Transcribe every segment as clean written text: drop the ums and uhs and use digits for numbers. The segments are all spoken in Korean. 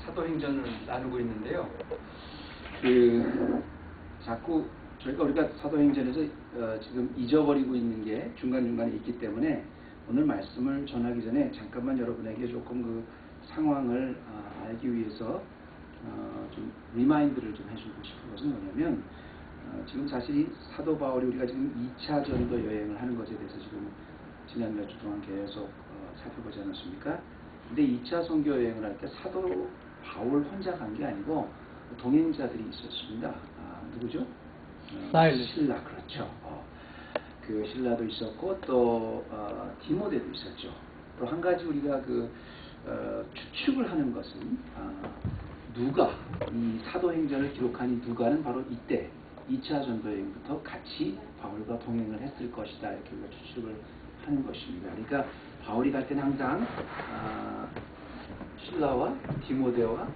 사도행전을 나누고 있는데요. 자꾸 우리가 사도행전에서 지금 잊어버리고 있는 게 중간중간에 있기 때문에 오늘 말씀을 전하기 전에 잠깐만 여러분에게 조금 그 상황을 알기 위해서 좀 리마인드를 좀 해주고 싶은 것은 뭐냐면, 지금 사실 이 사도 바울이 우리가 지금 2차 전도 여행을 하는 것에 대해서 지금 지난 몇 주 동안 계속 살펴보지 않았습니까? 근데 2차 선교 여행을 할 때 사도 바울 혼자 간 게 아니고 동행자들이 있었습니다. 누구죠? 신라, 그렇죠. 그 신라도 있었고 또 디모데도 있었죠. 또 한 가지 우리가 추측을 하는 것은 누가, 이 사도행전을 기록한 이 누가는 바로 이때 2차 전도 여행부터 같이 바울과 동행을 했을 것이다, 이렇게 우리가 추측을 하는 것입니다. 그러니까 바울이 갈 때는 항상 신라와 디모데와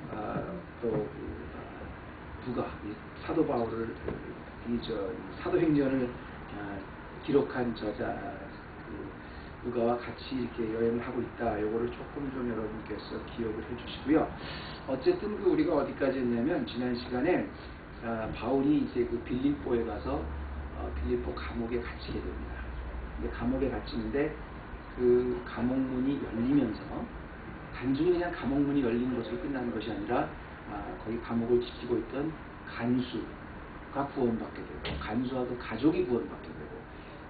또 누가, 사도 바울을 사도행전을 기록한 저자 누가와 같이 이렇게 여행을 하고 있다. 요거를 조금 좀 여러분께서 기억을 해주시고요. 어쨌든 우리가 어디까지 했냐면, 지난 시간에 바울이 이제 빌립보에 가서 빌립보 감옥에 갇히게 됩니다. 근데 감옥에 갇히는데 그 감옥문이 열리면서 단순히 그냥 감옥문이 열리는 것으로 끝나는 것이 아니라 거기 감옥을 지키고 있던 간수가 구원받게 되고, 간수와 그 가족이 구원받게 되고,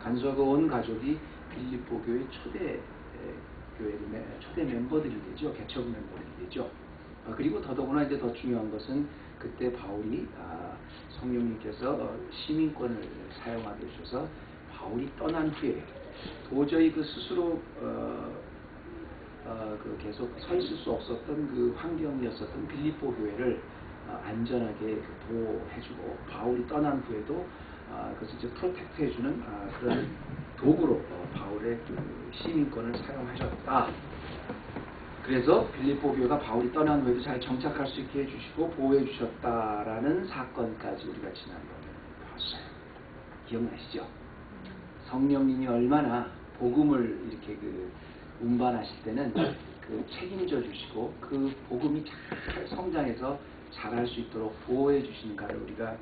간수와 그 온 가족이 빌립보 교회 초대 멤버들이 되죠. 개척 멤버들이 되죠. 그리고 더더구나 이제 더 중요한 것은 그때 바울이 성령님께서 시민권을 사용하게 해주셔서 바울이 떠난 후에 도저히 스스로 계속 서 있을 수 없었던 그 환경이었었던 빌립보 교회를 안전하게 보호해주고, 바울이 떠난 후에도 그것을 이제 프로텍트 해주는 그런 도구로 바울의 시민권을 사용하셨다. 그래서 빌립보 교회가 바울이 떠난 후에도 잘 정착할 수 있게 해주시고 보호해 주셨다라는 사건까지 우리가 지난번에 봤어요. 기억나시죠? 성령님이 얼마나 복음을 이렇게 운반하실 때는 책임져 주시고 그 복음이 잘 성장해서 잘할 수 있도록 보호해 주시는가를 우리가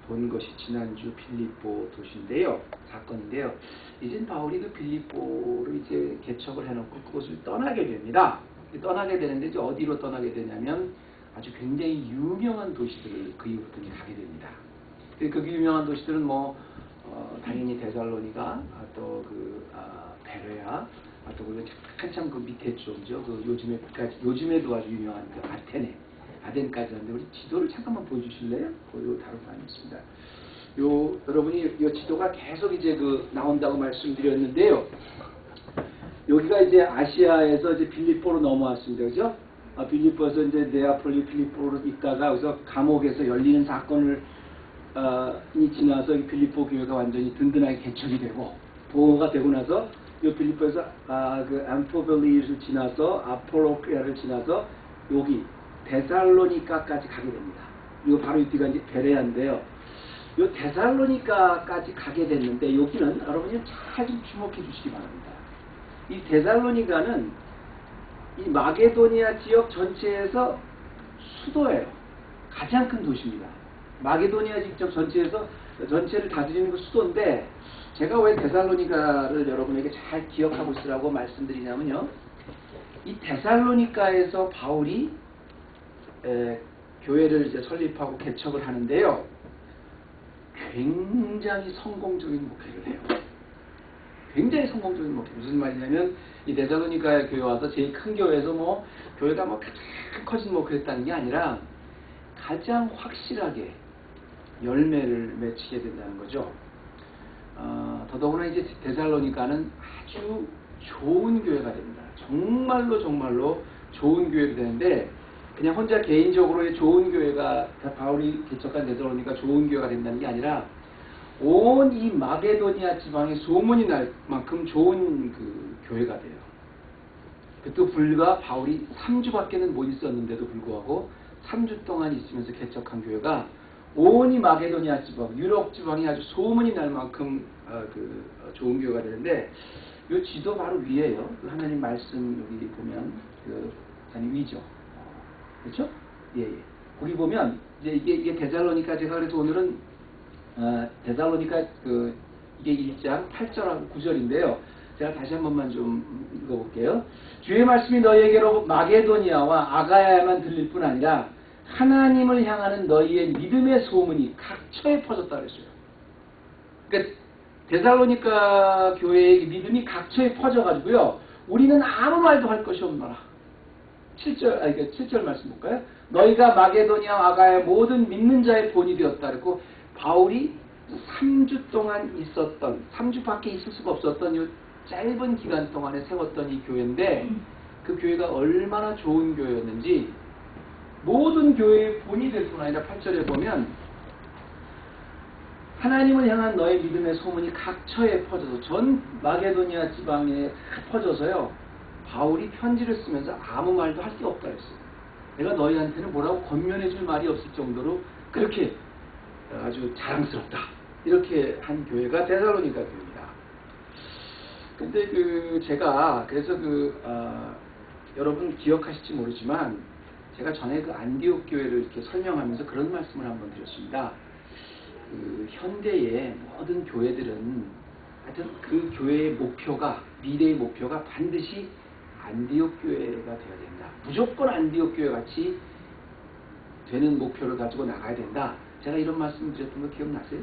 본 것이 지난주 빌립보 도시인데요. 사건인데요. 이젠 바울이 빌립보를 이제 개척을 해놓고 그곳을 떠나게 됩니다. 떠나게 되는데 이제 어디로 떠나게 되냐면 아주 굉장히 유명한 도시들을 그 이후부터 가게 됩니다. 그 유명한 도시들은 당연히 데살로니가, 또 베레아, 또 한참 밑에 쪽이죠. 요즘에도 아주 유명한 아덴까지 하는데, 우리 지도를 잠깐만 보여주실래요? 다룰 거 아니었습니다. 여러분이 이 지도가 계속 이제 나온다고 말씀드렸는데요. 여기가 이제 아시아에서 이제 빌립보로 넘어왔습니다. 그죠? 빌립보에서 이제 네아폴리 빌립보로 있다가 여기서 감옥에서 열리는 사건을 지나서 빌립보 교회가 완전히 든든하게 개척이 되고 보호가 되고 나서 이 빌립보에서 암포벨리를 지나서 아폴로피아를 지나서 여기 데살로니카까지 가게 됩니다. 이거 바로 이 뒤가 이제 베레아인데요. 이 데살로니카까지 가게 됐는데, 여기는 여러분이 잘 좀 주목해 주시기 바랍니다. 이 데살로니카는 이 마게도니아 지역 전체에서 수도예요. 가장 큰 도시입니다. 마게도니아 지역 전체를 다스리는 그 수도인데, 제가 왜 데살로니카를 여러분에게 잘 기억하고 있으라고 말씀드리냐면요, 이 데살로니카에서 바울이 교회를 이제 설립하고 개척을 하는데요, 굉장히 성공적인 목회를 해요. 굉장히 성공적인 목회. 무슨 말이냐면, 이 데살로니카의 교회 와서 제일 큰 교회에서 교회가 가장 커진 목회를 했다는 게 아니라 가장 확실하게 열매를 맺히게 된다는 거죠. 더더구나 이제 데살로니카는 아주 좋은 교회가 됩니다. 정말로 좋은 교회가 되는데, 그냥 혼자 개인적으로 좋은 교회가, 바울이 개척한 데살로니카 좋은 교회가 된다는 게 아니라 온 이 마게도니아 지방에 소문이 날 만큼 좋은 교회가 돼요. 또 불과 바울이 3주밖에는 못 있었는데도 불구하고 3주 동안 있으면서 개척한 교회가 온 이 마게도니아 지방, 유럽 지방이 아주 소문이 날 만큼 좋은 교회가 되는데, 이 지도 바로 위에요. 하나님 말씀 여기 보면 아니 위죠. 그렇죠? 예, 예. 거기 보면 이제 이게 데살로니가 제가 그래서 오늘은 데살로니가 이게 1장 8절하고 9절인데요. 제가 다시 한 번만 좀 읽어볼게요. 주의 말씀이 너희에게로 마게도니아와 아가야에만 들릴 뿐 아니라 하나님을 향하는 너희의 믿음의 소문이 각처에 퍼졌다 그랬어요. 그러니까 데살로니가 교회의 믿음이 각처에 퍼져가지고요. 우리는 아무 말도 할 것이 없노라. 7절 말씀 볼까요? 너희가 마게도니아 아가야 모든 믿는 자의 본이 되었다 그랬고, 바울이 3주 동안 있었던, 3주밖에 있을 수가 없었던 이 짧은 기간 동안에 세웠던 이 교회인데, 그 교회가 얼마나 좋은 교회였는지 모든 교회의 본이 될 뿐 아니라 8절에 보면 하나님을 향한 너의 믿음의 소문이 각처에 퍼져서 전 마게도니아 지방에 퍼져서요. 바울이 편지를 쓰면서 아무 말도 할 게 없다 했어요. 내가 너희한테는 뭐라고 권면해 줄 말이 없을 정도로 그렇게 아주 자랑스럽다. 이렇게 한 교회가 데살로니가 교회입니다. 근데 제가 그래서 여러분 기억하실지 모르지만 제가 전에 안디옥 교회를 이렇게 설명하면서 그런 말씀을 한번 드렸습니다. 현대의 모든 교회들은 하여튼 그 교회의 목표가, 미래의 목표가 반드시 안디옥 교회가 되어야 된다. 무조건 안디옥 교회 같이 되는 목표를 가지고 나가야 된다. 제가 이런 말씀 드렸던 거 기억나세요?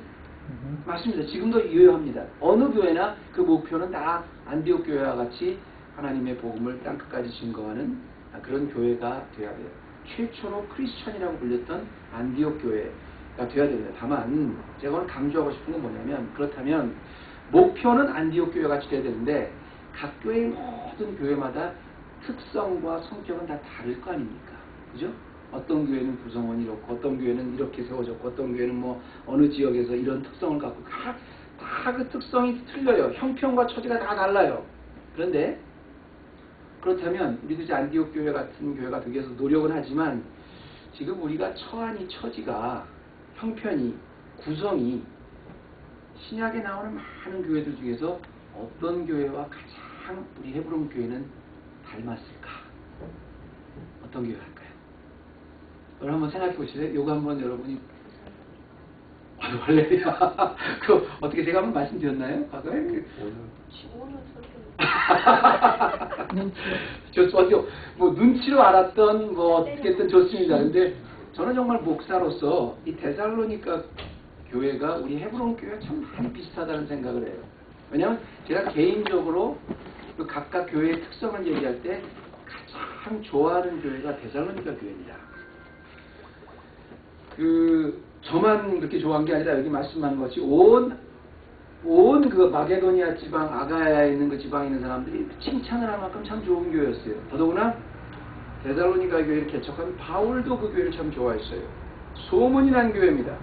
맞습니다. 지금도 유효합니다. 어느 교회나 그 목표는 다 안디옥 교회와 같이 하나님의 복음을 땅끝까지 증거하는 그런 교회가 되어야 돼요. 최초로 크리스천이라고 불렸던 안디옥 교회가 되어야 됩니다. 다만 제가 오늘 강조하고 싶은 건 뭐냐면, 그렇다면 목표는 안디옥 교회 같이 되어야 되는데 각 교회의 모든 교회마다 특성과 성격은 다 다를 거 아닙니까? 그죠? 어떤 교회는 구성원이 이렇고, 어떤 교회는 이렇게 세워졌고, 어떤 교회는 뭐 어느 지역에서 이런 특성을 갖고, 다 그 특성이 틀려요. 형편과 처지가 다 달라요. 그런데 그렇다면 우리도 이제 안디옥 교회 같은 교회가 되기 위해서 노력은 하지만, 지금 우리가 처한 이 처지가, 형편이, 구성이 신약에 나오는 많은 교회들 중에서 어떤 교회와 가장 우리 헤브론 교회는 닮았을까? 어떤 교회 할까요? 여러분 한번 생각해 보실래요? 요거 한번 여러분이 원래야 그 어떻게 제가 한번 말씀드렸나요? 과거에? 좋죠. 뭐 눈치로 알았던 뭐 어떻게든 좋습니다. 근데 저는 정말 목사로서 이 데살로니가 교회가 우리 헤브론 교회와 참 많이 비슷하다는 생각을 해요. 왜냐하면 제가 개인적으로 그 각각 교회의 특성을 얘기할 때 가장 좋아하는 교회가 데살로니가 교회입니다. 저만 그렇게 좋아한 게 아니라 여기 말씀하는 것이 온 그 마게도니아 지방, 아가야에 있는 그 지방에 있는 사람들이 칭찬을 할 만큼 참 좋은 교회였어요. 더더구나 데살로니가 교회를 개척한 바울도 그 교회를 참 좋아했어요. 소문이 난 교회입니다.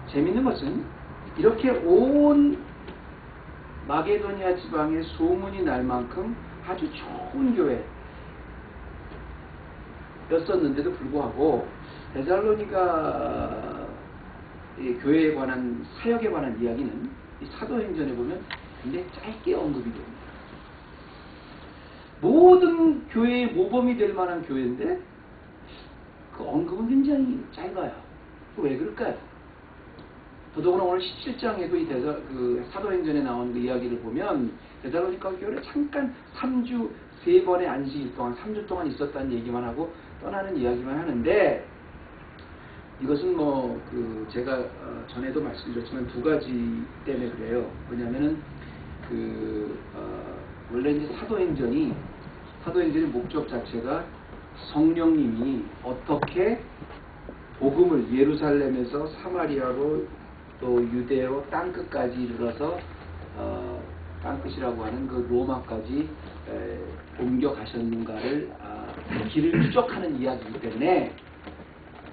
재밌는 것은 이렇게 온 마게도니아 지방에 소문이 날 만큼 아주 좋은 교회였었는데도 불구하고 데살로니가 교회에 관한, 사역에 관한 이야기는 이 사도행전에 보면 굉장히 짧게 언급이 됩니다. 모든 교회의 모범이 될 만한 교회인데 그 언급은 굉장히 짧아요. 왜 그럴까요? 더더구나 오늘 17장에도 이 사도행전에 나온 그 이야기를 보면 데살로니가 교회를 잠깐 3주 3번의 안식일 동안 3주 동안 있었다는 얘기만 하고 떠나는 이야기만 하는데, 이것은 제가 전에도 말씀드렸지만 두 가지 때문에 그래요. 왜냐면은 원래 이제 사도행전의 목적 자체가 성령님이 어떻게 복음을 예루살렘에서 사마리아로 또 유대로 땅끝까지 이르러서 땅끝이라고 하는 그 로마까지 옮겨가셨는가를 길을 추적하는 이야기이기 때문에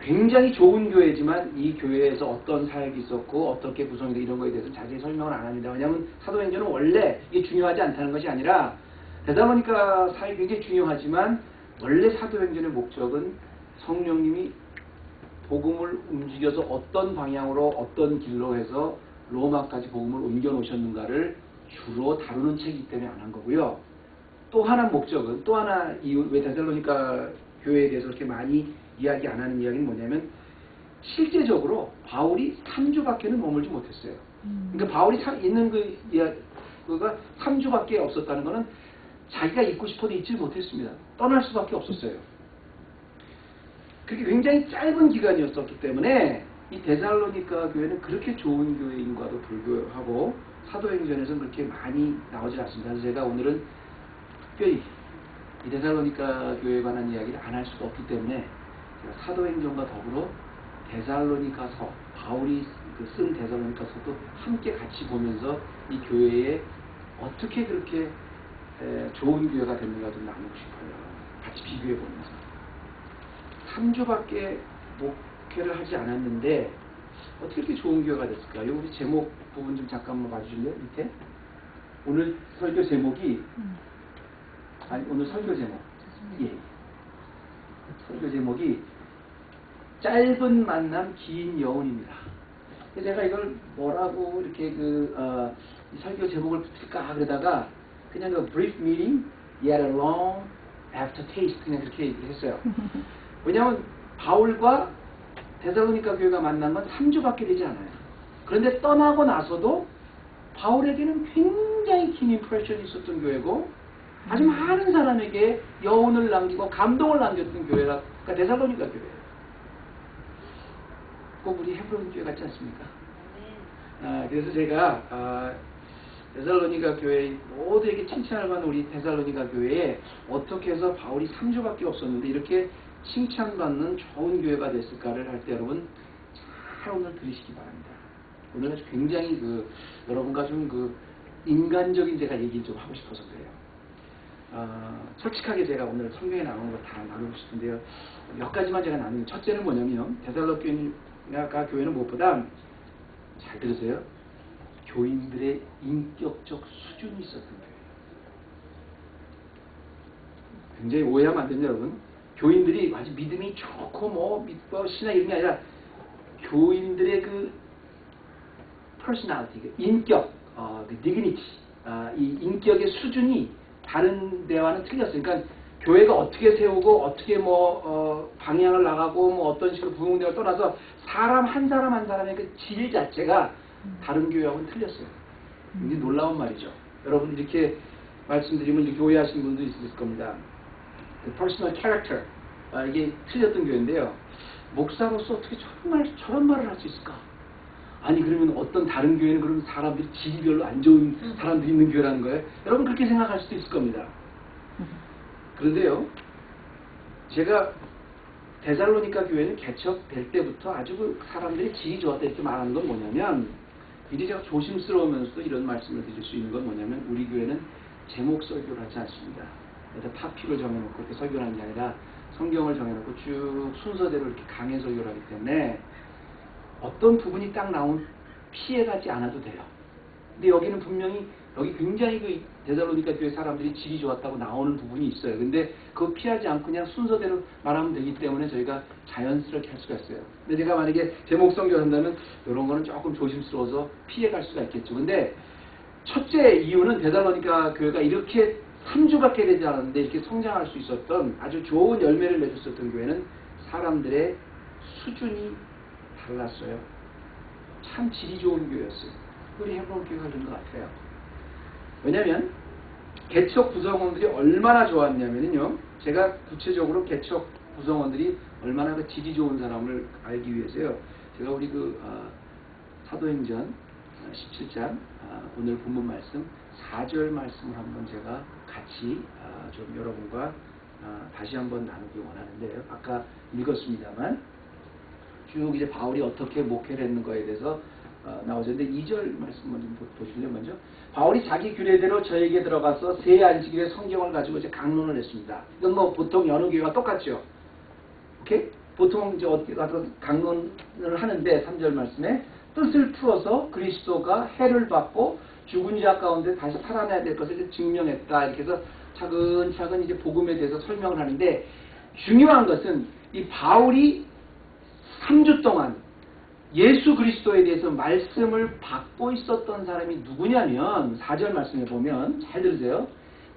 굉장히 좋은 교회지만 이 교회에서 어떤 사역이 있었고 어떻게 구성이 되고 이런 거에 대해서 자세히 설명을 안 합니다. 왜냐하면 사도행전은 원래 이게 중요하지 않다는 것이 아니라, 되다보니까 사역이 굉장히 중요하지만 원래 사도행전의 목적은 성령님이 복음을 움직여서 어떤 방향으로 어떤 길로 해서 로마까지 복음을 옮겨 놓으셨는가를 주로 다루는 책이기 때문에 안 한 거고요. 또 하나 목적은, 또 하나 이유, 왜 데살로니가 교회에 대해서 그렇게 많이 이야기 안 하는 이야기는 뭐냐면 실제적으로 바울이 3주밖에는 머물지 못했어요. 그러니까 바울이 있는 그가 3주밖에 없었다는 것은 자기가 있고 싶어도 있지 못했습니다. 떠날 수밖에 없었어요. 그게 굉장히 짧은 기간이었었기 때문에 이 데살로니가 교회는 그렇게 좋은 교회인과도 불구하고 사도행전에서는 그렇게 많이 나오질 않습니다. 그래서 제가 오늘은 특별히 이 데살로니가 교회에 관한 이야기를 안 할 수도 없기 때문에 제가 사도행전과 더불어 데살로니가서, 바울이 쓴 데살로니가서도 함께 같이 보면서 이 교회에 어떻게 그렇게 좋은 교회가 됐는가 좀 나누고 싶어요. 같이 비교해 보면서. 3주밖에 목회를 하지 않았는데 어떻게 이렇게 좋은 교회가 됐을까요? 우리 제목 부분 좀 잠깐만 봐주실래요? 밑에. 오늘 설교 제목이 오늘 설교 제목. 예. 설교 제목이 짧은 만남 긴 여운입니다. 제가 이걸 뭐라고 이렇게 이 설교 제목을 붙일까 그러다가 그냥 brief meeting yet a long aftertaste 그냥 그렇게 얘기를 했어요. 왜냐하면 바울과 데살로니가 교회가 만난 건 3주밖에 되지 않아요. 그런데 떠나고 나서도 바울에게는 굉장히 긴 임프레션이 있었던 교회고 아주 많은 사람에게 여운을 남기고 감동을 남겼던 교회가 데살로니가 교회예요. 꼭 우리 헤브론 교회 같지 않습니까? 그래서 제가 데살로니가 교회 모두에게 칭찬을 받는 우리 데살로니가 교회에 어떻게 해서 바울이 3주밖에 없었는데 이렇게 칭찬받는 좋은 교회가 됐을까를 할 때 여러분 잘 오늘 들으시기 바랍니다. 오늘 아주 굉장히 여러분과 좀 인간적인 제가 얘기를 좀 하고 싶어서 그래요. 솔직하게 제가 오늘 성경에 나오는 거 다 나누고 싶은데요. 몇 가지만 제가 나누는 첫째는 뭐냐면 데살로니가 교회는 무엇보다 잘 들으세요. 교인들의 인격적 수준이 있었던 교회예요. 굉장히 오해하면 안 됩니다, 여러분. 교인들이 아주 믿음이 좋고 신앙 이런 게 아니라 교인들의 personality, 인격, dignity, 이 인격의 수준이 다른 데와는 틀렸어요. 그러니까 교회가 어떻게 세우고 어떻게 방향을 나가고 어떤 식으로 부흥되어 떠나서 사람 한 사람 한 사람의 그 질 자체가 다른 교회하고는 틀렸어요. 굉장히 놀라운 말이죠. 여러분 이렇게 말씀드리면 이렇게 오해하시는 분도 있을 겁니다. 그 personal character, 이게 틀렸던 교회인데요. 목사로서 어떻게 저런 말을 할 수 있을까? 아니 그러면 어떤 다른 교회는 그러면 사람들이 질이 별로 안 좋은 사람들이 있는 교회라는 거예요? 여러분 그렇게 생각할 수도 있을 겁니다. 그런데요, 제가 데살로니가 교회는 개척될 때부터 아주 사람들이 질이 좋았다 이렇게 말하는 건 뭐냐면, 이제 제가 조심스러우면서도 이런 말씀을 드릴 수 있는 건 뭐냐면, 우리 교회는 제목 설교를 하지 않습니다. 그래서 타픽을 정해놓고 이렇게 설교를 하는 게 아니라 성경을 정해놓고 쭉 순서대로 이렇게 강해 설교를 하기 때문에 어떤 부분이 딱 나오면 피해가지 않아도 돼요. 근데 여기는 분명히 여기 굉장히 데살로니가 교회 사람들이 질이 좋았다고 나오는 부분이 있어요. 근데 그거 피하지 않고 그냥 순서대로 말하면 되기 때문에 저희가 자연스럽게 할 수가 있어요. 근데 제가 만약에 제목 설교한다면 이런 거는 조금 조심스러워서 피해갈 수가 있겠죠. 근데 첫째 이유는 데살로니가 교회가 이렇게 3주밖에 되지 않았는데 이렇게 성장할 수 있었던 아주 좋은 열매를 맺었었던 교회는 사람들의 수준이 달랐어요. 참 질이 좋은 교회였어요. 우리 헤브론 교회가 그런 것 같아요. 왜냐하면 개척 구성원들이 얼마나 좋았냐면요, 제가 구체적으로 개척 구성원들이 얼마나 질이 좋은 사람을 알기 위해서요, 제가 우리 사도행전 17장 오늘 본문 말씀 4절 말씀을 한번 제가 같이 좀 여러분과 다시 한번 나누기 원하는데요. 아까 읽었습니다만 쭉 이제 바울이 어떻게 목회를 했는 거에 대해서 나오셨는데 2절 말씀 먼저 보실래요? 먼저 바울이 자기 규례대로 저에게 들어가서 새 안식일에 성경을 가지고 이제 강론을 했습니다. 이건 보통 여느 교회가 똑같죠. 오케이? 보통 이제 어디 가서 강론을 하는데 3절 말씀에 뜻을 풀어서 그리스도가 해를 받고 죽은 자 가운데 다시 살아나야 될 것을 이제 증명했다. 이렇게 해서 차근차근 이제 복음에 대해서 설명을 하는데, 중요한 것은 이 바울이 3주 동안 예수 그리스도에 대해서 말씀을 받고 있었던 사람이 누구냐면 4절 말씀에 보면 잘 들으세요.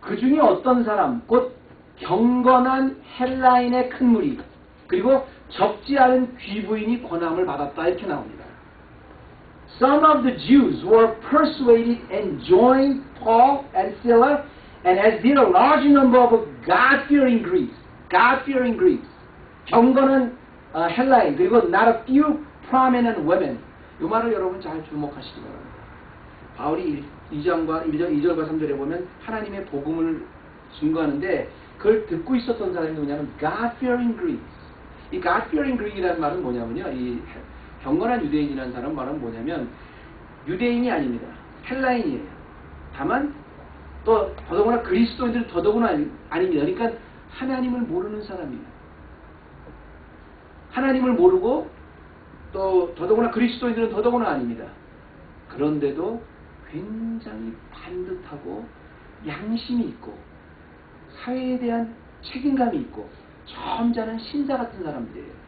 그 중에 어떤 사람, 곧 경건한 헬라인의 큰 무리 그리고 적지 않은 귀부인이 권함을 받았다 이렇게 나옵니다. Some of the Jews were persuaded and joined Paul and Silas, and as did a large number of God-fearing Greeks. God-fearing Greeks. 경건한 헬라인 그리고 not a few prominent women. 이 말을 여러분 잘 주목하시기 바랍니다. 바울이 2절과 3절에 보면 하나님의 복음을 증거하는데 그걸 듣고 있었던 사람이 누구냐면 God-fearing Greeks. 이 God-fearing Greek이라는 말은 뭐냐면요. 이 경건한 유대인이라는 사람은 말은 뭐냐면 유대인이 아닙니다. 헬라인이에요. 다만 또 더더구나 그리스도인들은 더더구나 아닙니다. 그러니까 하나님을 모르는 사람이에요. 하나님을 모르고 또 더더구나 그리스도인들은 더더구나 아닙니다. 그런데도 굉장히 반듯하고 양심이 있고 사회에 대한 책임감이 있고 점잖은 신사 같은 사람들이에요.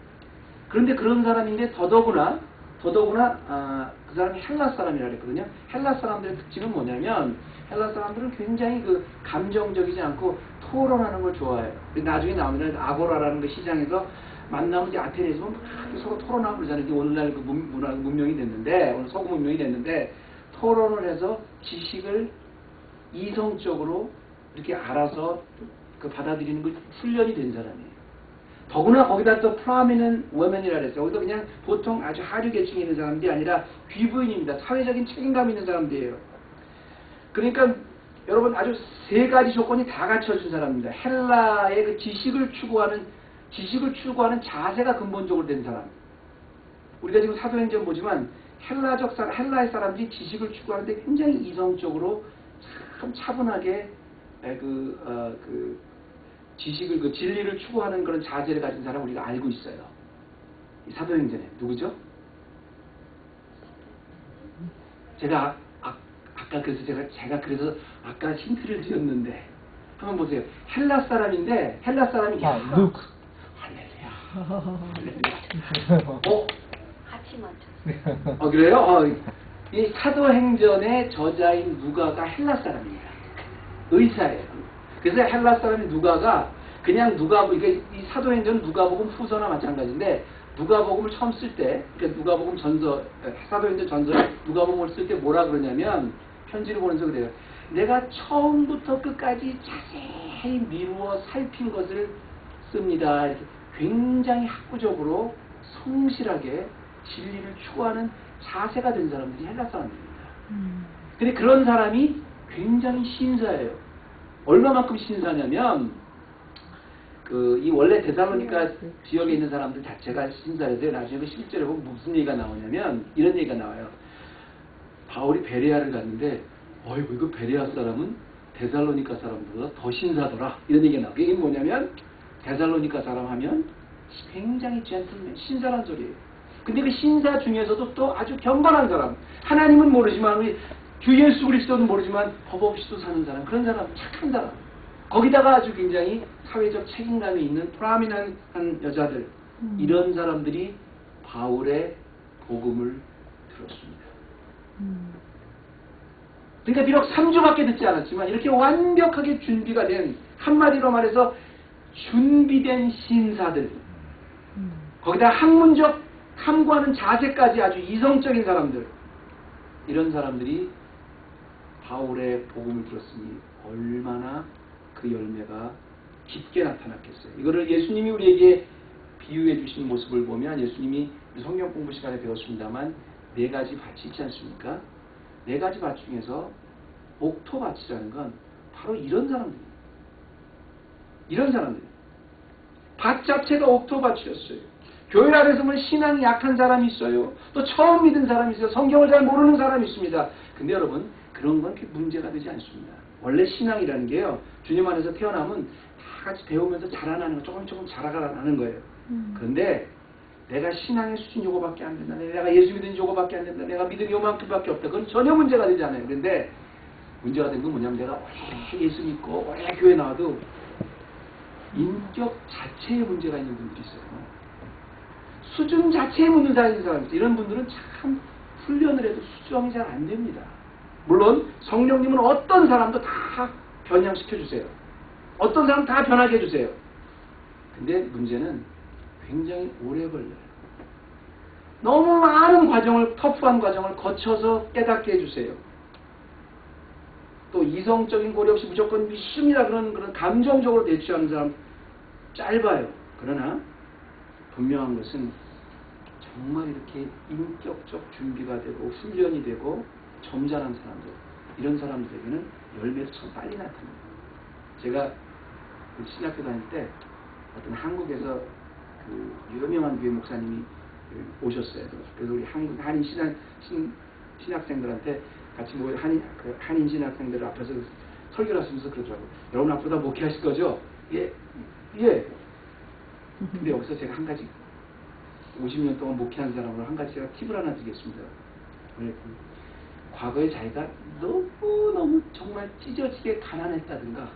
그런데 그런 사람인데 더더구나 그 사람이 헬라 사람이라 그랬거든요. 헬라 사람들의 특징은 뭐냐면 헬라 사람들은 굉장히 그 감정적이지 않고 토론하는 걸 좋아해요. 나중에 나오면 아고라라는 그 시장에서 만나면 이제 아테네에서 막 서로 토론하고 그러잖아요. 오늘날 그 문명이 됐는데 오늘 서구 문명이 됐는데 토론을 해서 지식을 이성적으로 이렇게 알아서 그 받아들이는 그 훈련이 된 사람이에요. 더구나 거기다 또 prominent women이라 그랬어요. 거기도 그냥 보통 아주 하류 계층에 있는 사람들이 아니라 귀부인입니다. 사회적인 책임감 있는 사람들이에요. 그러니까 여러분 아주 세 가지 조건이 다 갖춰진 사람입니다. 헬라의 그 지식을 추구하는 자세가 근본적으로 된 사람. 우리가 지금 사도행전 보지만 헬라의 사람들이 지식을 추구하는데 굉장히 이성적으로 참 차분하게 지식을 그 진리를 추구하는 그런 자세를 가진 사람 우리가 알고 있어요. 이 사도행전에 누구죠? 제가 제가 그래서 아까 힌트를 드렸는데 한번 보세요. 헬라 사람인데 헬라 사람이 누크. 할렐루야. 같이 맞췄어요. 그래요? 이 사도행전의 저자인 누가가 헬라 사람입니다. 의사예요. 그래서 헬라 사람인 누가가 그냥 이 사도행전 누가복음 후서나 마찬가지인데 누가복음을 처음 쓸 때, 그러니까 누가복음 전서, 사도행전 전서에 누가복음을 쓸 때 뭐라 그러냐면 편지를 보면서 그래요. 내가 처음부터 끝까지 자세히 미루어 살핀 것을 씁니다. 이렇게 굉장히 학구적으로 성실하게 진리를 추구하는 자세가 된 사람들이 헬라 사람들입니다. 근데 그런 사람이 굉장히 신사예요. 얼마만큼 신사냐면 이 원래 데살로니가 지역에 있는 사람들 자체가 신사라서요. 나중에 그 11절에 보면 무슨 얘기가 나오냐면 이런 얘기가 나와요. 바울이 베레아를 갔는데 어이구 이거 베레아 사람은 데살로니가 사람보다 더 신사더라. 이런 얘기가 나와요. 이게 뭐냐면 데살로니가 사람 하면 굉장히 젠틀맨, 신사란 소리예요. 근데 그 신사 중에서도 또 아주 경건한 사람, 하나님은 모르지만 우리 주 예수 그리스도는 모르지만 법 없이도 사는 사람, 그런 사람, 착한 사람. 거기다가 아주 굉장히 사회적 책임감이 있는 프라미넌한 여자들, 이런 사람들이 바울의 복음을 들었습니다. 그러니까 비록 3주밖에 듣지 않았지만 이렇게 완벽하게 준비가 된, 한마디로 말해서 준비된 신사들, 거기다 학문적 탐구하는 자세까지 아주 이성적인 사람들, 이런 사람들이 바울의 복음을 들었으니 얼마나 그 열매가 깊게 나타났겠어요. 이거를 예수님이 우리에게 비유해 주신 모습을 보면 예수님이 성경 공부 시간에 배웠습니다만 4가지 밭이 있지 않습니까? 4가지 밭 중에서 옥토밭이라는 건 바로 이런 사람들이에요. 이런 사람들. 밭 자체가 옥토밭이었어요. 교회 안에서 보면 신앙이 약한 사람이 있어요. 또 처음 믿은 사람이 있어요. 성경을 잘 모르는 사람이 있습니다. 근데 여러분 그런 건 그렇게 문제가 되지 않습니다. 원래 신앙이라는 게요. 주님 안에서 태어나면 다 같이 배우면서 자라나는 거, 조금 자라가는 거예요. 그런데 내가 신앙의 수준 요거밖에 안 된다. 내가 예수 믿은 요거밖에 안 된다. 내가 믿음이 요만큼밖에 없다. 그건 전혀 문제가 되지 않아요. 그런데 문제가 된 건 뭐냐면 내가 오래 예수 믿고 오래 교회 나와도 인격 자체에 문제가 있는 분들이 있어요. 수준 자체에 문제가 있는 사람이 있어요. 이런 분들은 참 훈련을 해도 수정이 잘 안 됩니다. 물론 성령님은 어떤 사람도 다 변형시켜 주세요. 어떤 사람 다 변하게 해주세요. 근데 문제는 굉장히 오래 걸려요. 너무 많은 과정을, 터프한 과정을 거쳐서 깨닫게 해주세요. 또 이성적인 고려 없이 무조건 믿습니다. 그런 감정적으로 대처하는 사람 짧아요. 그러나 분명한 것은 정말 이렇게 인격적 준비가 되고 훈련이 되고 점잖은 사람들, 이런 사람들에게는 열매도 참 빨리 나타납니다. 제가 신학교 다닐 때 어떤 한국에서 그 유명한 교회 목사님이 오셨어요. 그래서 우리 한인 신학생들한테 같이 모여 한인 신학생들 앞에서 설교를 하시면서 그러더라고요. 여러분 앞으로 다 목회하실 거죠? 예. 예. 근데 여기서 제가 한 가지 50년 동안 목회한 사람으로 한 가지 제가 팁을 하나 드리겠습니다. 과거에 자기가 너무너무 정말 찢어지게 가난했다든가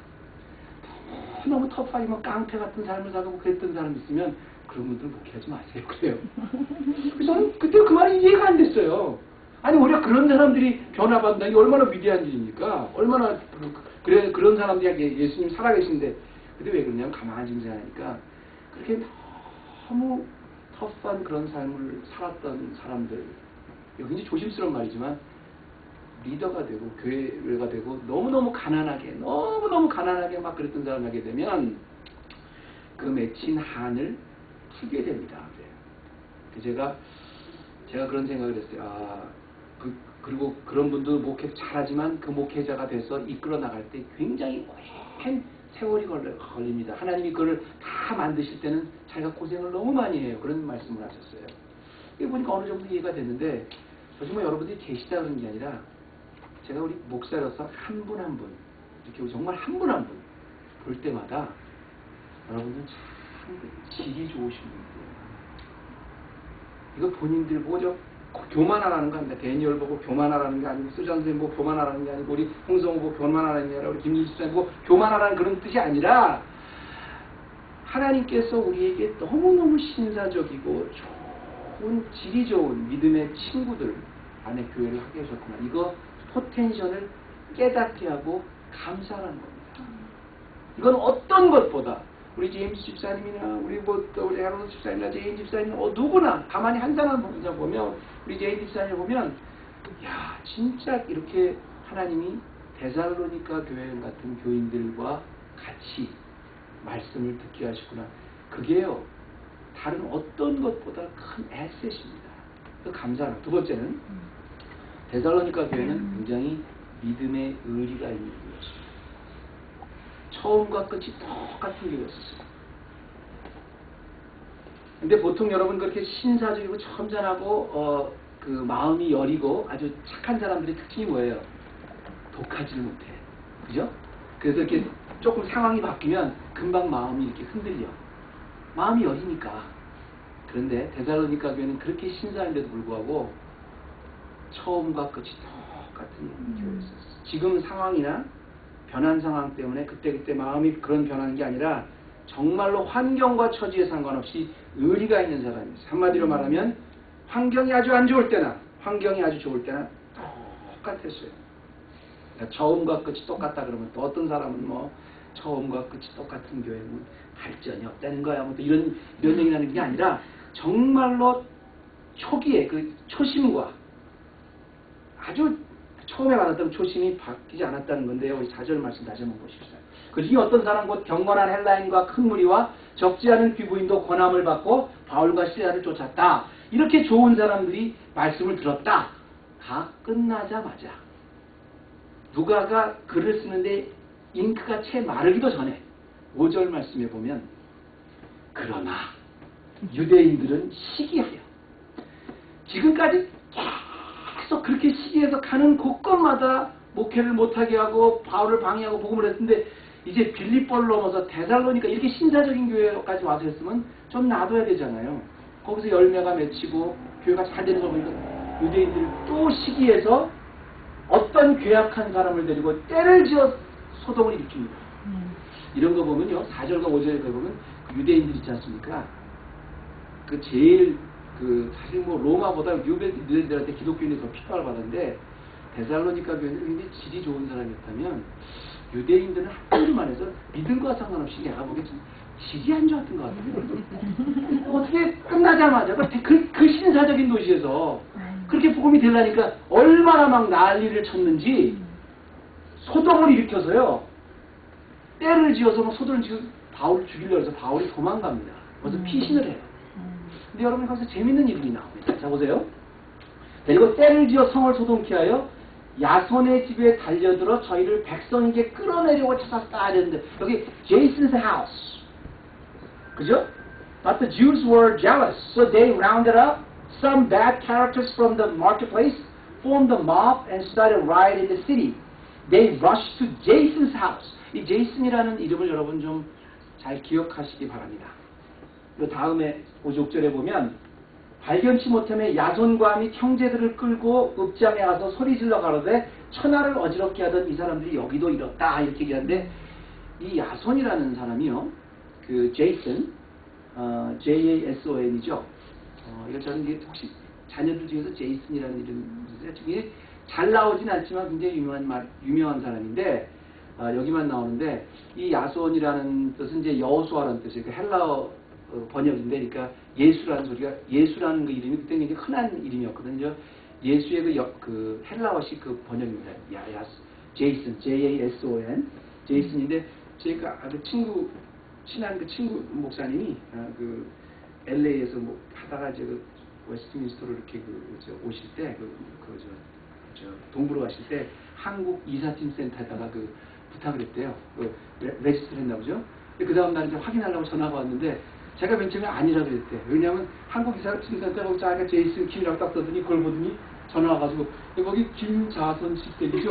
너무 터프하게 뭐 깡패 같은 삶을 살고 그랬던 사람 있으면 그런 분들 목회하지 마세요. 그래요. 그래서 저는 그때 그 말이 이해가 안 됐어요. 아니 오히려 그런 사람들이 변화받는다는 게 얼마나 위대한 일입니까? 얼마나 그런 사람들이 예수님 살아계신데 근데 왜 그러냐면 가만히 생각하니까 그렇게 너무 터프한 그런 삶을 살았던 사람들, 이거 굉장히 조심스러운 말이지만 리더가 되고 교회가 되고 너무너무 가난하게 막 그랬던 사람을 하게 되면 그 맺힌 한을 풀게 됩니다. 그래요. 제가 그런 생각을 했어요. 그리고 그런 분도 목회 잘하지만 그 목회자가 돼서 이끌어 나갈 때 굉장히 오랜 세월이 걸립니다. 하나님이 그걸 다 만드실 때는 자기가 고생을 너무 많이 해요. 그런 말씀을 하셨어요. 이거 보니까 어느 정도 이해가 됐는데 정말 여러분들이 계시다는 게 아니라 제가 우리 목사로서 한 분 한 분 이렇게 정말 한 분 한 분 볼 때마다 여러분들 참 질이 좋으신 분들이에요. 이거 본인들 보죠. 교만하라는 거 아닙니다. 데니얼 보고 교만하라는 게 아니고 수잔 선생님 보고 교만하라는 게 아니고 우리 홍성호 보고 교만하라는 게 아니라 우리 김민수 선생님 보고 교만하라는 그런 뜻이 아니라 하나님께서 우리에게 너무너무 신사적이고 좋은 질이 좋은 믿음의 친구들 안에 교회를 하게 하셨구나. 이거 포텐셜을 깨닫게 하고 감사하는 겁니다. 이건 어떤 것보다 우리 제임스 집사님이나 우리 헤로드 집사님이나 제임 집사님 누구나 가만히 한 사람 보면 우리 제임 집사님 보면 야 진짜 이렇게 하나님이 데살로니가 교회 같은 교인들과 같이 말씀을 듣게 하시구나. 그게요 다른 어떤 것보다 큰 에셋입니다. 그 감사합니다. 두 번째는 데살로니가 교회는 굉장히 믿음의 의리가 있는 교회였습니다. 처음과 끝이 똑같은 교회였어요. 근데 보통 여러분 그렇게 신사적이고 점잖하고 그 마음이 여리고 아주 착한 사람들의 특징이 뭐예요? 독하지를 못해. 그죠? 그래서 이렇게 조금 상황이 바뀌면 금방 마음이 이렇게 흔들려. 마음이 여리니까. 그런데 데살로니가 교회는 그렇게 신사한데도 불구하고 처음과 끝이 똑같은 교회였어요. 지금 상황이나 변한 상황 때문에 그때 마음이 그런 변하는 게 아니라 정말로 환경과 처지에 상관없이 의리가 있는 사람이었어요. 한마디로 말하면 환경이 아주 안 좋을 때나 환경이 아주 좋을 때나 똑같았어요. 그러니까 처음과 끝이 똑같다 그러면 또 어떤 사람은 뭐 처음과 끝이 똑같은 교회는 발전이 없다는 거야. 뭐 또 이런 얘기 하는 게 아니라 정말로 초기에 그 초심과 아주 처음에 받았던 초심이 바뀌지 않았다는 건데요. 우리 4절 말씀 다시 한번 보십시다. 그러니 어떤 사람 곧 경건한 헬라인과 큰 무리와 적지 않은 귀부인도 권함을 받고 바울과 시라를 쫓았다. 이렇게 좋은 사람들이 말씀을 들었다. 다 끝나자마자 누가가 글을 쓰는데 잉크가 채 마르기도 전에 5절 말씀에 보면 그러나 유대인들은 시기하여 지금까지 계속 그렇게 시기해서 가는 곳곳마다 목회를 못하게 하고 바울을 방해하고 복음을 했는데 이제 빌립보를 넘어서 데살로니가 이렇게 신사적인 교회까지 와서 했으면 좀 놔둬야 되잖아요. 거기서 열매가 맺히고 교회가 잘 되는 거 보니까 유대인들이 또 시기해서 어떤 괴악한 사람을 데리고 때를 지어 소동을 일으킵니다. 이런 거 보면요. 4절과 5절에 보면 그 유대인들 있지 않습니까? 그 제일 사실 뭐 로마보다 유대인들한테 기독교인이 더 핍박을 받았는데 데살로니가 교회는 굉장히 질이 좋은 사람이었다면 유대인들은 학교만 해서 믿음과 상관없이 내가 보기에 좀 질이 안 좋았던 것 같아요. 어떻게 끝나자마자 그 신사적인 도시에서 그렇게 복음이 되려니까 얼마나 막 난리를 쳤는지 소동을 일으켜서요. 때를 지어서 막 소동을 지어서 바울을 죽이려고 해서 바울이 도망갑니다. 그래서 피신을 해요. 근데 여러분 거기서 재밌는 일이 나옵니다. 자 보세요. 그리고 때를 지어 성을 소동케 하여 야손의 집에 달려들어 저희를 백성에게 끌어내려고 찾았다 이랬는데 여기 Jason's house. 그죠? But the Jews were jealous, so they rounded up some bad characters from the marketplace, formed a mob, and started riot in the city. They rushed to Jason's house. 이 제이슨이라는 이름을 여러분 좀 잘 기억하시기 바랍니다. 그 다음에 5절에 보면 발견치 못함에 야손과 및 형제들을 끌고 읍장에 가서 소리질러 가로되 천하를 어지럽게 하던 이 사람들이 여기도 이렇다 이렇게 얘기하는데 이 야손이라는 사람이요. 그 제이슨, JASON이죠. 이거 저는 이게 혹시 자녀들 중에서 제이슨이라는 이름이 지금 잘 나오진 않지만 굉장히 유명한 사람인데 여기만 나오는데 이 야손이라는 뜻은 이제 여호수아라는 뜻이에요. 그 헬라어 번역인데, 그러니까 예수라는 소리가 예수라는 그 이름이 그때 굉장히 흔한 이름이었거든요. 예수의 그 헬라어식 그 번역입니다. 제이슨, JASON, 제이슨인데 제가 그 친한 그 친구 목사님이 그 LA에서 뭐 하다가 이제 그 웨스트민스터로 이렇게 오실 때 동부로 가실 때 한국 이사팀 센터에다가 그 부탁을 했대요. 레지스트를 했나 보죠. 그 다음 날 이제 확인하려고 전화가 왔는데 제가 맨 처음에 아니라고 그랬대. 왜냐하면 한국 이사팀 센터라고 자기가 제이슨 킴이라고 딱 써더니 그걸 보더니 전화 와가지고 거기 김자선 식대기죠.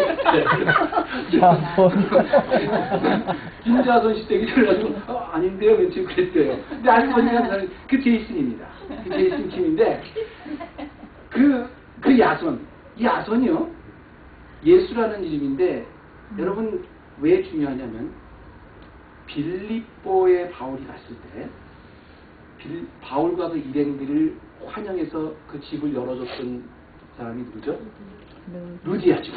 김자선 식대기죠. 그래가지고 아닌데요. 맨 처음에 그랬대요. 근데 알고 보니까 그 제이슨입니다. 그 제이슨 킴인데 그 야손, 이 야손이요. 예수라는 이름인데 여러분 왜 중요하냐면 빌립보에 바울이 갔을 때 바울과 그 일행들을 환영해서 그 집을 열어줬던 사람이 누구죠? 루디아죠.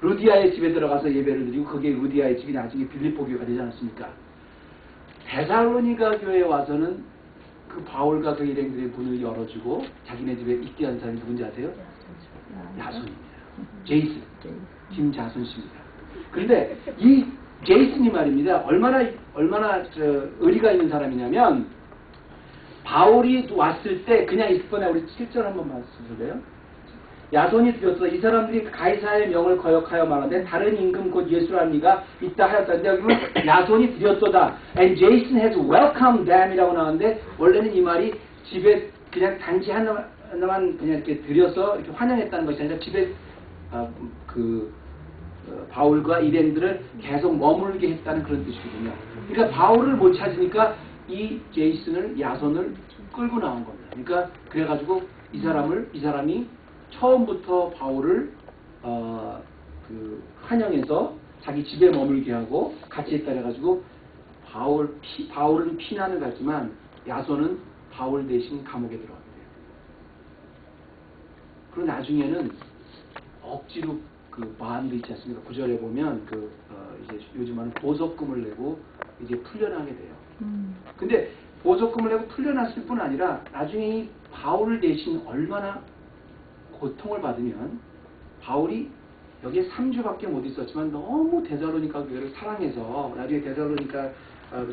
루디아의 집에 들어가서 예배를 드리고 그게 루디아의 집이 나중에 빌립보 교회가 되지 않았습니까? 데살로니가 교회에 와서는 그 바울과 그 일행들의 문을 열어주고 자기네 집에 있게 한 사람이 누군지 아세요? 야손입니다. 제이슨, 김자손 씨입니다. 그런데 이 제이슨이 말입니다. 얼마나 의리가 있는 사람이냐면 바울이 왔을 때 그냥 있을 뻔해. 우리 7절 한번 말씀해주세요. 야손이 드렸어. 이 사람들이 가이사의 명을 거역하여 말하되 다른 임금 곧 예수라는 이가 있다 하였다는데 여기는 야손이 드렸도다. And Jason has welcomed them이라고 나오는데 원래는 이 말이 집에 그냥 단지 하나만 그냥 이렇게 드려서 이렇게 환영했다는 것이 아니라 집에 바울과 일행들을 계속 머물게 했다는 그런 뜻이거든요. 그러니까 바울을 못 찾으니까 이 제이슨을 야손을 끌고 나온 겁니다. 그러니까 그래가지고 이 사람이 처음부터 바울을 환영해서 자기 집에 머물게 하고 같이 했다 해가지고 바울은 피난을 갔지만 야손은 바울 대신 감옥에 들어갑니다. 그리고 나중에는 억지로 그 마음도 있지 않습니까? 9절에 보면 이제 요즘 말은 보석금을 내고 이제 풀려나게 돼요. 근데 보석금을 내고 풀려났을 뿐 아니라 나중에 이 바울 대신 얼마나 고통을 받으면 바울이 여기에 3주밖에 못 있었지만 너무 데살로니가 교회를 사랑해서 나중에 데살로니가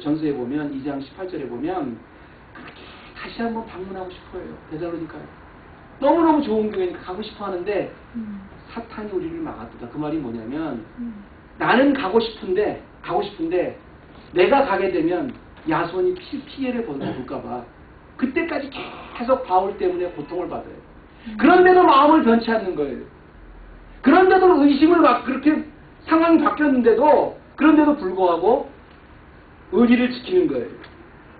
전서에 보면 2장 18절에 보면 그렇게 다시 한번 방문하고 싶어요. 데살로니가요. 너무너무 좋은 교회니까 가고 싶어 하는데 사탄이 우리를 막았다. 그 말이 뭐냐면 나는 가고 싶은데 내가 가게 되면 야손이 피해를 볼까봐 그때까지 계속 바울 때문에 고통을 받아요. 그런데도 마음을 변치 않는 거예요. 그런데도 의심을 막 그렇게 상황이 바뀌었는데도 그런데도 불구하고 의리를 지키는 거예요.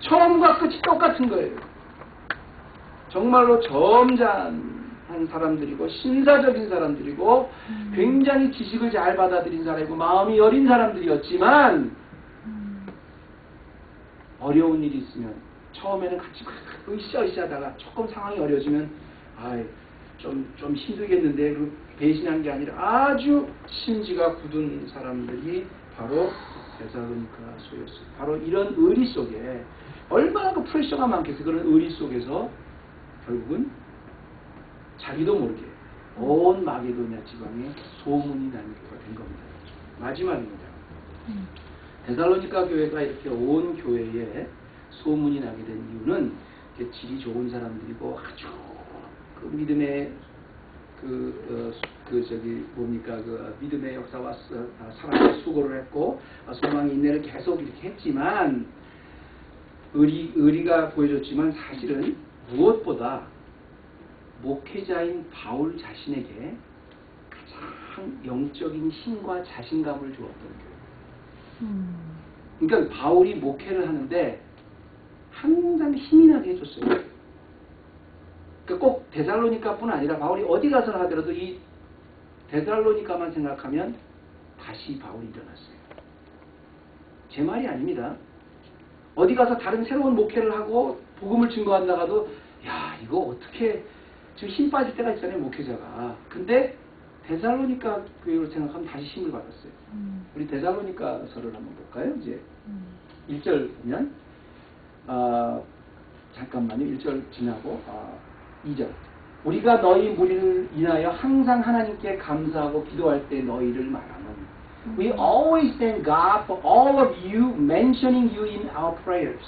처음과 끝이 똑같은 거예요. 정말로 점잖은 사람들이고 신사적인 사람들이고 굉장히 지식을 잘 받아들인 사람이고 마음이 여린 사람들이었지만 어려운 일이 있으면 처음에는 같이 으쌰으쌰 하다가 조금 상황이 어려지면 좀 힘들겠는데 배신한 게 아니라 아주 심지가 굳은 사람들이 바로 데살로니가서였어요. 바로 이런 의리 속에 얼마나 그 프레셔가 많겠어요. 그런 의리 속에서 결국은 자기도 모르게 온 마게도냐 지방에 소문이 나는 교회가 된 겁니다. 마지막입니다. 데살로니가 교회가 이렇게 온 교회에 소문이 나게 된 이유는 질이 좋은 사람들이고 아주 그 믿음의 믿음의 역사와 사랑의 수고를 했고 소망의 인내를 계속 이렇게 했지만 의리가 보여줬지만 사실은 무엇보다 목회자인 바울 자신에게 가장 영적인 힘과 자신감을 주었던 교회. 그러니까 바울이 목회를 하는데 항상 힘이 나게 해줬어요. 그러니까 꼭 데살로니카뿐 아니라 바울이 어디 가서 하더라도 이 데살로니카만 생각하면 다시 바울이 일어났어요. 제 말이 아닙니다. 어디 가서 다른 새로운 목회를 하고 복음을 증거한다가도 야 이거 어떻게 좀 힘 빠질 때가 있잖아요 목회자가. 근데 데살로니카 교회를 생각하면 다시 힘을 받았어요. 우리 데살로니카서를 한번 볼까요? 이제 1절 보면 잠깐만요. 1절 지나고 2절 우리가 너희 무리를 인하여 항상 하나님께 감사하고 기도할 때 너희를 말하는 We always thank God for all of you, mentioning you in our prayers.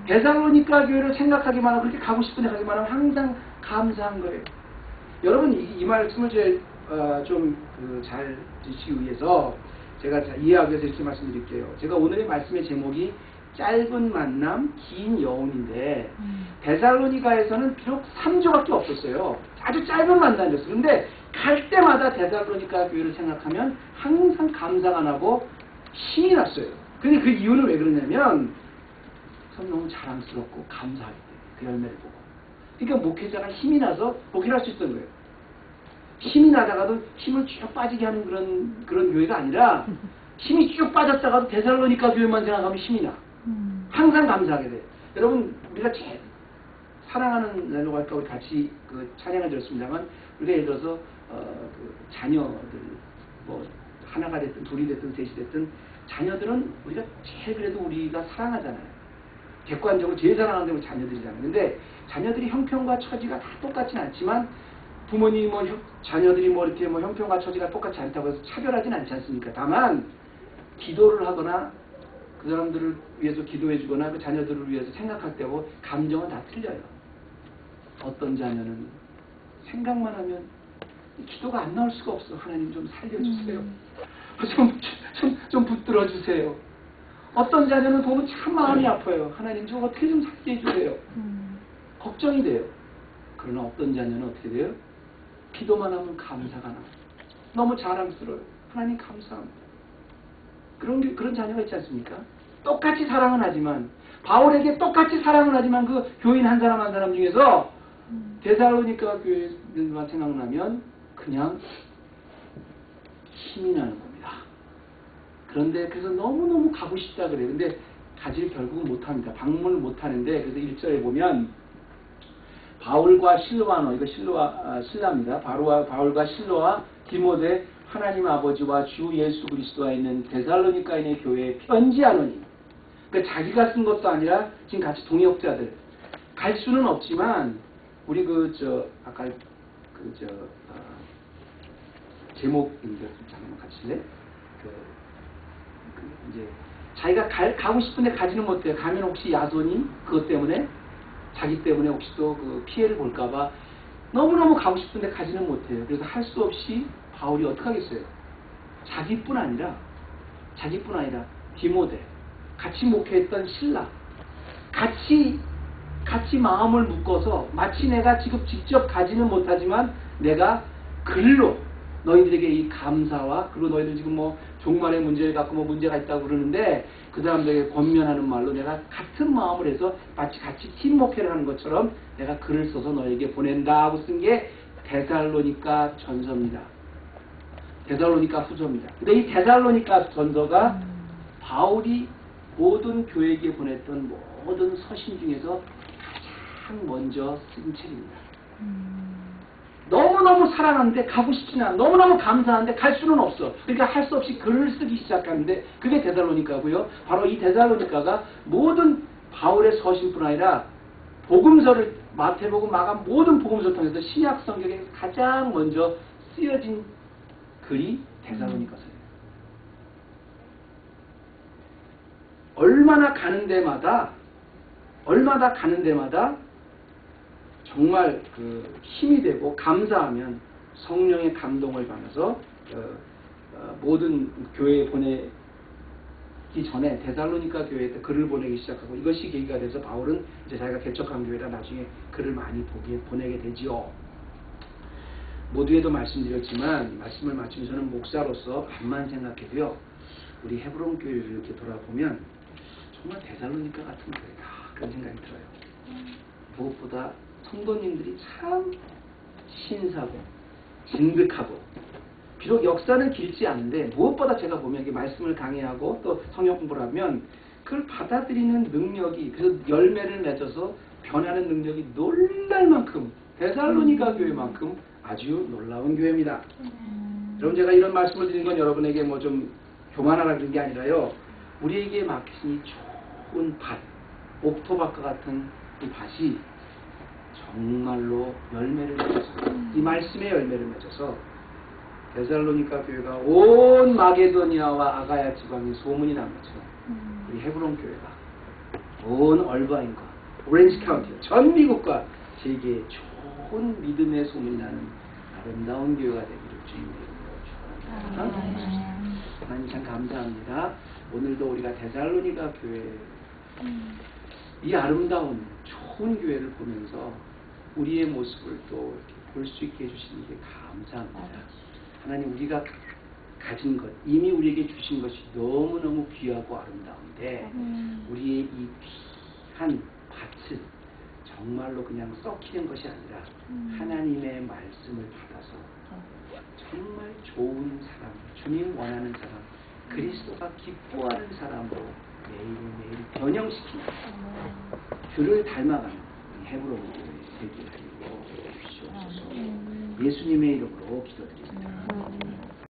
데살로니카 교회를 생각하기만 하고 그렇게 가고 싶은데 가기만 하면 항상 감사한 거예요. 여러분 이 말씀을 좀 잘 듣기 위해서 제가 이해하기 위해서 이렇게 말씀드릴게요. 제가 오늘의 말씀의 제목이 짧은 만남, 긴 여운인데 데살로니가에서는 비록 3조밖에 없었어요. 아주 짧은 만남이었어요. 그런데 갈 때마다 데살로니가 교회를 생각하면 항상 감사가 나고 힘이 났어요. 근데 그 이유는 왜 그러냐면 참 너무 자랑스럽고 감사하기 때문에 그 열매를 보고. 그러니까 목회자가 힘이 나서 목회를 할 수 있던 거예요. 힘이 나다가도 힘을 쭉 빠지게 하는 그런 교회가 아니라 힘이 쭉 빠졌다가도 데살로니가 교회만 생각하면 힘이 나. 항상 감사하게 돼. 여러분 우리가 제일 사랑하는 날로 갈까 우리 같이 찬양을 들었습니다만 우리가 예를 들어서 자녀들 뭐 하나가 됐든 둘이 됐든 셋이 됐든 자녀들은 우리가 제일 그래도 우리가 사랑하잖아요. 객관적으로 제일 사랑하는 게 우리 자녀들이잖아요. 근데 자녀들이 형편과 처지가 다 똑같진 않지만 부모님이 자녀들이 이렇게 형편과 처지가 똑같지 않다고 해서 차별하진 않지 않습니까? 다만 기도를 하거나 그 사람들을 위해서 기도해 주거나 그 자녀들을 위해서 생각할 때고 감정은 다 틀려요. 어떤 자녀는 생각만 하면 기도가 안 나올 수가 없어. 하나님 좀 살려주세요. 좀 붙들어 주세요. 어떤 자녀는 보면 참 마음이 아파요. 하나님 좀 어떻게 좀 살게 해주세요. 걱정이 돼요. 그러나 어떤 자녀는 어떻게 돼요? 기도만 하면 감사가 나요. 너무 자랑스러워요. 하나님 감사합니다. 그런 자녀가 있지 않습니까? 똑같이 사랑은 하지만 바울에게 똑같이 사랑은 하지만 그 교인 한 사람 한 사람 중에서 데살로니가 교회만 생각나면 그냥 힘이 나는 겁니다. 그런데 그래서 너무너무 가고 싶다 그래요. 근데 가지를 결국은 못합니다. 방문을 못하는데 그래서 1절에 보면 바울과 실로아노 이거 실라입니다. 바울과 실로와 디모데 하나님 아버지와 주 예수 그리스도와 있는 데살로니가인의 교회에 편지하노니. 그러니까 자기가 쓴 것도 아니라 지금 같이 동역자들 갈 수는 없지만 우리 아까 제목인데 잠깐만 같이 해. 이제 자기가 가고 싶은데 가지는 못해요. 가면 혹시 야손이 그것 때문에 자기 때문에 혹시 또 피해를 볼까봐 너무너무 가고 싶은데 가지는 못해요. 그래서 할 수 없이 바울이 어떻게 하겠어요? 자기뿐 아니라 디모데 같이 목회했던 실라 같이 마음을 묶어서 마치 내가 지금 직접 가지는 못하지만 내가 글로 너희들에게 이 감사와 그리고 너희들 지금 종말의 문제를 갖고 문제가 있다고 그러는데 그 사람들에게 권면하는 말로 내가 같은 마음을 해서 마치 같이 팀 목회를 하는 것처럼 내가 글을 써서 너에게 보낸다 하고 쓴 게 데살로니가 전서입니다. 데살로니가 후서입니다. 근데 이 데살로니가 전서가 바울이 모든 교회에게 보냈던 모든 서신 중에서 가장 먼저 쓴 책입니다. 너무너무 사랑하는데 가고 싶지는 않아. 너무너무 감사한데 갈 수는 없어. 그러니까 할 수 없이 글을 쓰기 시작하는데 그게 데살로니가고요. 바로 이 데살로니가가 모든 바울의 서신뿐 아니라 복음서를 마태복음, 마가 모든 복음서를 통해서 신약 성경에 가장 먼저 쓰여진 글이 데살로니가서예요. 얼마나 가는 데마다 정말 그 힘이 되고 감사하면 성령의 감동을 받아서 모든 교회에 보내기 전에 데살로니가 교회에 글을 보내기 시작하고 이것이 계기가 돼서 바울은 이제 자기가 개척한 교회라 나중에 글을 많이 보내게 되지요. 모두에도 말씀드렸지만 말씀을 마치면서는 목사로서 반만 생각해도요. 우리 헤브론 교회를 이렇게 돌아보면 정말 데살로니가 같은 교회다 그런 생각이 들어요. 무엇보다 성도님들이 참 신사고 진득하고 비록 역사는 길지 않은데 무엇보다 제가 보면 이게 말씀을 강의하고 또 성경 공부를 하면 그걸 받아들이는 능력이 그래서 열매를 맺어서 변하는 능력이 놀랄 만큼 데살로니가 교회만큼 아주 놀라운 교회입니다. 여러분 제가 이런 말씀을 드린 건 여러분에게 뭐 좀 교만하라 그런 게 아니라요. 우리에게 맡기신 이 좋은 밭, 옥토밭과 같은 이 밭이 정말로 열매를 맺어서 이 말씀의 열매를 맺어서 데살로니가 교회가 온 마게도니아와 아가야 지방에 소문이 난 것처럼 우리 헤브론 교회가 온 얼바인과 오렌지 카운티 전 미국과 세계에 좋은 믿음의 소문이 나는 아름다운 교회가 되기를 주님의 이름으로 축원합니다. 하나님 참 감사합니다. 오늘도 우리가 데살로니가 교회 이 아름다운 좋은 교회를 보면서 우리의 모습을 또 볼 수 있게 해주시는 게 감사합니다. 하나님 우리가 가진 것 이미 우리에게 주신 것이 너무너무 귀하고 아름다운데 우리의 이 귀한 밭을 정말로 그냥 썩히는 것이 아니라 하나님의 말씀을 받아서 정말 좋은 사람, 주님 원하는 사람, 그리스도가 기뻐하는 사람으로 매일매일 변형시키는 그를 닮아가는 헤브론 교회의 되게 하시고 주시옵소서. 예수님의 이름으로 기도드립니다.